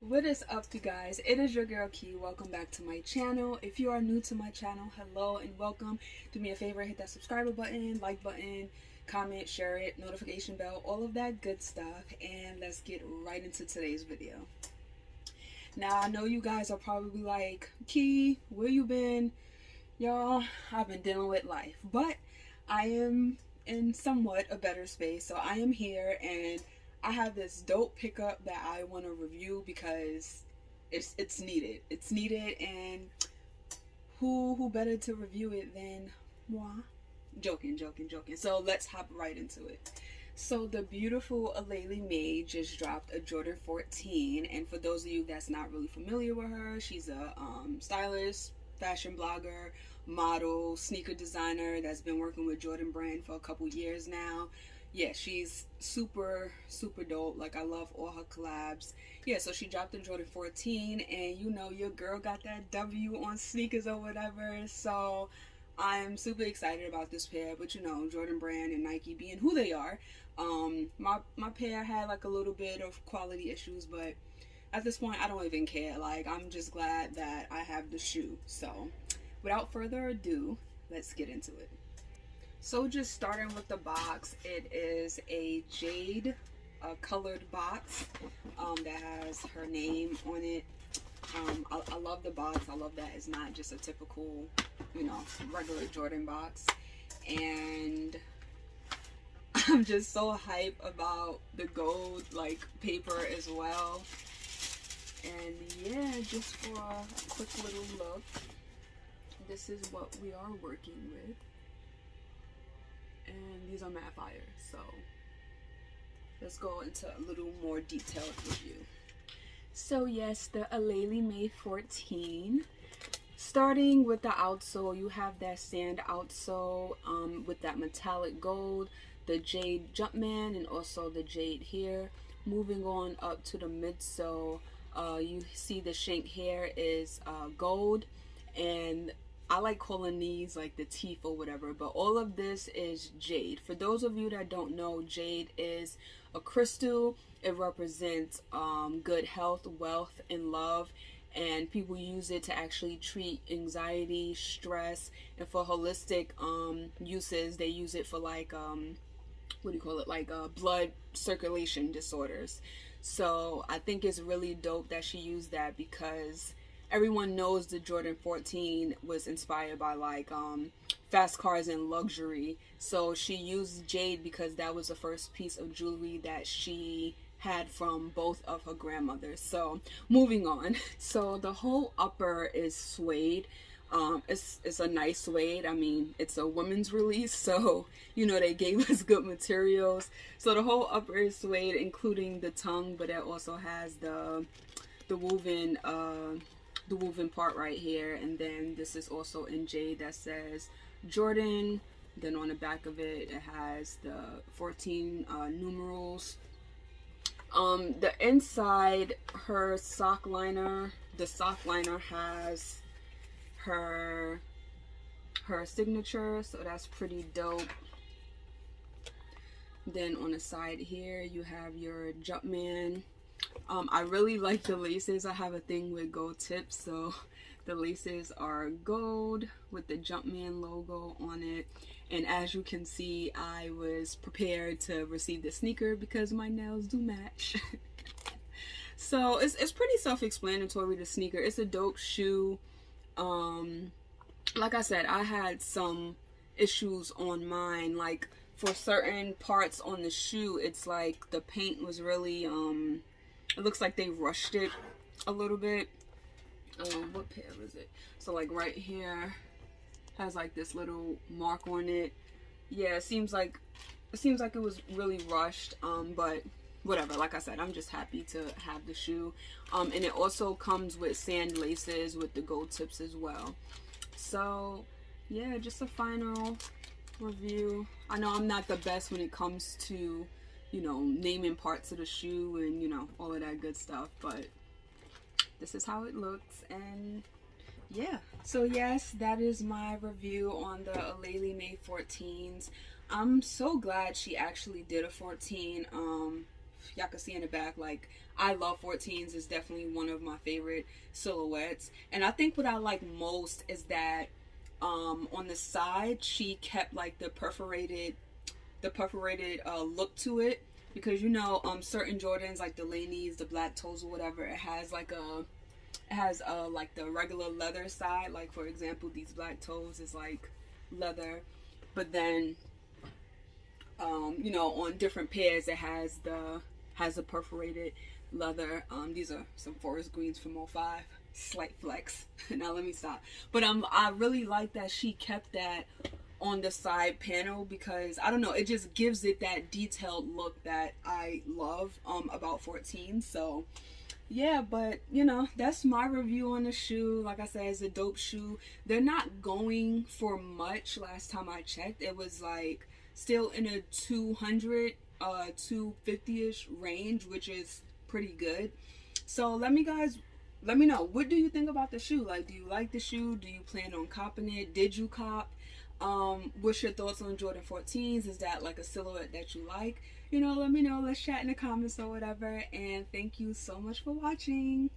What is up, you guys? It is your girl Key. Welcome back to my channel. If you are new to my channel, hello and welcome. Do me a favor, hit that subscribe button, like button, comment, share it, notification bell, all of that good stuff. And let's get right into today's video. Now, I know you guys are probably like, Key, where you been? Y'all, I've been dealing with life, but I am in somewhat a better space. So I am here and I have this dope pickup that I want to review because it's needed. It's needed, and who better to review it than moi? Joking. So let's hop right into it. So the beautiful Aleali May just dropped a Jordan 14, and for those of you that's not really familiar with her, she's a stylist, fashion blogger, model, sneaker designer that's been working with Jordan brand for a couple years now. Yeah, she's super dope. Like, I love all her collabs. Yeah, so she dropped the Jordan 14, and you know your girl got that W on sneakers or whatever. So I'm super excited about this pair. But you know, Jordan brand and Nike being who they are, my pair had like a little bit of quality issues, but at this point I don't even care. Like, I'm just glad that I have the shoe. So without further ado, let's get into it. So just starting with the box, it is a jade colored box that has her name on it. I love the box. I love that it's not just a typical, you know, regular Jordan box. And I'm just so hype about the gold like paper as well. And yeah, just for a quick little look, this is what we are working with. And these are matte fire, so let's go into a little more detailed review. So yes, the Aleali May 14. Starting with the outsole, you have that sand outsole with that metallic gold, the jade Jumpman, and also the jade here. Moving on up to the midsole, you see the shank here is gold, and I like calling these like the teeth or whatever, but all of this is jade. For those of you that don't know, jade is a crystal. It represents good health, wealth, and love, and people use it to actually treat anxiety, stress, and for holistic uses. They use it for like what do you call it, like blood circulation disorders. So I think it's really dope that she used that, because everyone knows the Jordan 14 was inspired by like fast cars and luxury. So she used jade because that was the first piece of jewelry that she had from both of her grandmothers. So moving on. So the whole upper is suede. It's a nice suede. I mean, it's a women's release, so you know they gave us good materials. So the whole upper is suede, including the tongue, but it also has the woven the woven part right here. And then this is also in jade that says Jordan. Then on the back of it, it has the 14 numerals. The inside, her sock liner, the sock liner has her signature, so that's pretty dope. Then on the side here, you have your Jumpman. I really like the laces. I have a thing with gold tips, so the laces are gold with the Jumpman logo on it. And as you can see, I was prepared to receive the sneaker because my nails do match. So it's pretty self-explanatory, the sneaker. It's a dope shoe. Like I said, I had some issues on mine. Like, for certain parts on the shoe, it's like the paint was really it looks like they rushed it a little bit. What pair was it? So like right here has like this little mark on it. Yeah, it seems like it was really rushed, but whatever. Like I said, I'm just happy to have the shoe. And it also comes with sand laces with the gold tips as well. So yeah, just a final review. I know I'm not the best when it comes to, you know, naming parts of the shoe and, you know, all of that good stuff, but this is how it looks. And yeah, so yes, that is my review on the Aleali May 14s. I'm so glad she actually did a 14. y'all can see in the back, like, I love 14s. It's definitely one of my favorite silhouettes. And I think what I like most is that on the side she kept like the perforated look to it, because you know certain Jordans like the Laney's, the black toes or whatever, it has like the regular leather side. Like for example, these black toes is like leather, but then you know, on different pairs it has the perforated leather. These are some forest greens from '05. Slight flex. Now let me stop. But I really like that she kept that on the side panel, because I don't know, it just gives it that detailed look that I love about 14. So yeah, but you know, that's my review on the shoe. Like I said, it's a dope shoe. They're not going for much. Last time I checked, it was like still in a 200 250ish range, which is pretty good. So let me know, what do you think about the shoe? Like, do you like the shoe? Do you plan on copping it? Did you cop? What's your thoughts on Jordan 14s? Is that like a silhouette that you like? You know, let me know. Let's chat in the comments or whatever. And thank you so much for watching.